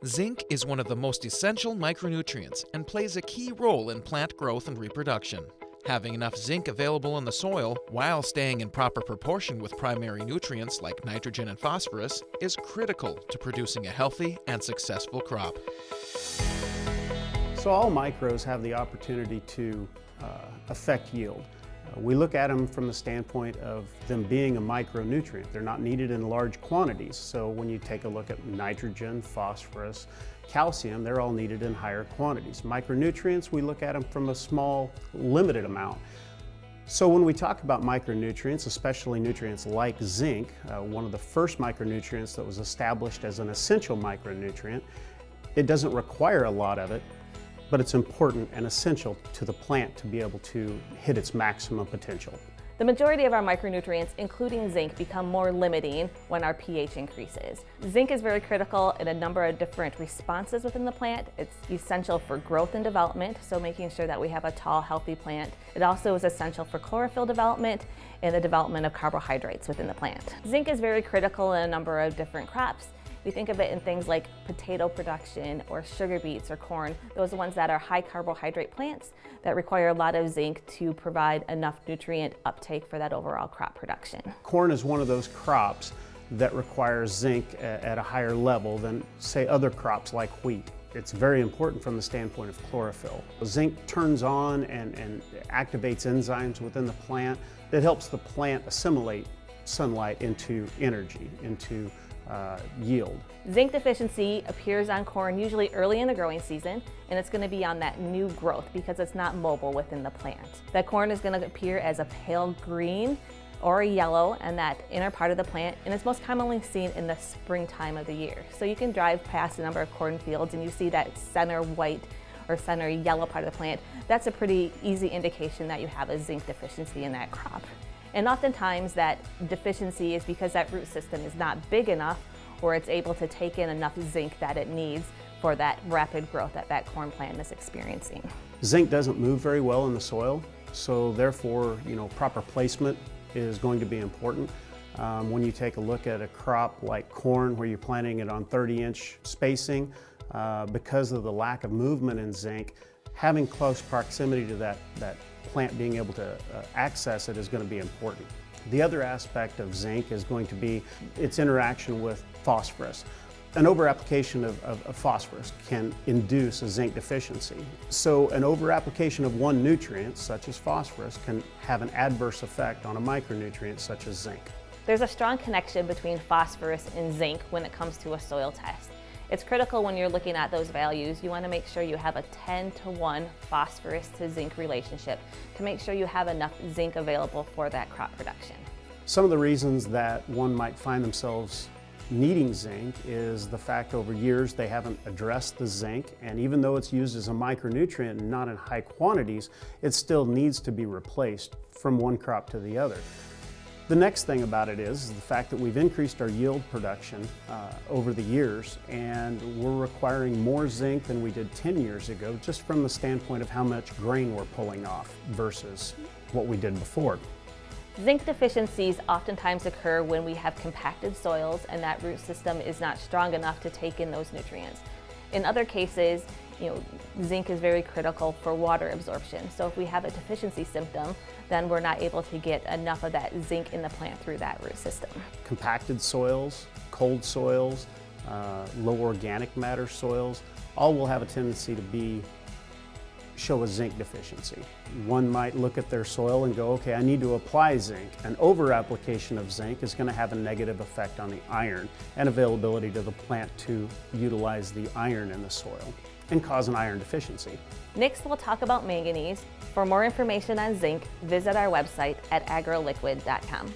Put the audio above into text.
Zinc is one of the most essential micronutrients and plays a key role in plant growth and reproduction. Having enough zinc available in the soil while staying in proper proportion with primary nutrients like nitrogen and phosphorus is critical to producing a healthy and successful crop. So all micros have the opportunity to affect yield. We look at them from the standpoint of them being a micronutrient. They're not needed in large quantities. So when you take a look at nitrogen, phosphorus, calcium, they're all needed in higher quantities. Micronutrients, we look at them from a small, limited amount. So when we talk about micronutrients, especially nutrients like zinc, one of the first micronutrients that was established as an essential micronutrient, it doesn't require a lot of it, but it's important and essential to the plant to be able to hit its maximum potential. The majority of our micronutrients, including zinc, become more limiting when our pH increases. Zinc is very critical in a number of different responses within the plant. It's essential for growth and development, so making sure that we have a tall, healthy plant. It also is essential for chlorophyll development and the development of carbohydrates within the plant. Zinc is very critical in a number of different crops. We think of it in things like potato production or sugar beets or corn. Those are ones that are high carbohydrate plants that require a lot of zinc to provide enough nutrient uptake for that overall crop production. Corn is one of those crops that requires zinc at a higher level than, say, other crops like wheat. It's very important from the standpoint of chlorophyll. Zinc turns on and activates enzymes within the plant that helps the plant assimilate sunlight into energy, into yield. Zinc deficiency appears on corn usually early in the growing season, and it's going to be on that new growth because it's not mobile within the plant. That corn is going to appear as a pale green or a yellow in that inner part of the plant, and it's most commonly seen in the springtime of the year. So you can drive past a number of cornfields and you see that center white or center yellow part of the plant. That's a pretty easy indication that you have a zinc deficiency in that crop. And oftentimes that deficiency is because that root system is not big enough or it's able to take in enough zinc that it needs for that rapid growth that that corn plant is experiencing. Zinc doesn't move very well in the soil, so therefore, proper placement is going to be important. When you take a look at a crop like corn where you're planting it on 30-inch spacing, because of the lack of movement in zinc, having close proximity to that plant being able to access it is going to be important. The other aspect of zinc is going to be its interaction with phosphorus. An overapplication of phosphorus can induce a zinc deficiency. So an overapplication of one nutrient, such as phosphorus, can have an adverse effect on a micronutrient such as zinc. There's a strong connection between phosphorus and zinc when it comes to a soil test. It's critical when you're looking at those values. You want to make sure you have a 10-to-1 phosphorus to zinc relationship to make sure you have enough zinc available for that crop production. Some of the reasons that one might find themselves needing zinc is the fact over years they haven't addressed the zinc, and even though it's used as a micronutrient and not in high quantities, it still needs to be replaced from one crop to the other. The next thing about it is the fact that we've increased our yield production over the years, and we're requiring more zinc than we did 10 years ago, just from the standpoint of how much grain we're pulling off versus what we did before. Zinc deficiencies oftentimes occur when we have compacted soils and that root system is not strong enough to take in those nutrients. In other cases, zinc is very critical for water absorption. So if we have a deficiency symptom, then we're not able to get enough of that zinc in the plant through that root system. Compacted soils, cold soils, low organic matter soils, all will have a tendency to show a zinc deficiency. One might look at their soil and go, okay, I need to apply zinc. An over-application of zinc is going to have a negative effect on the iron and availability to the plant to utilize the iron in the soil and cause an iron deficiency. Next, we'll talk about manganese. For more information on zinc, visit our website at agroliquid.com.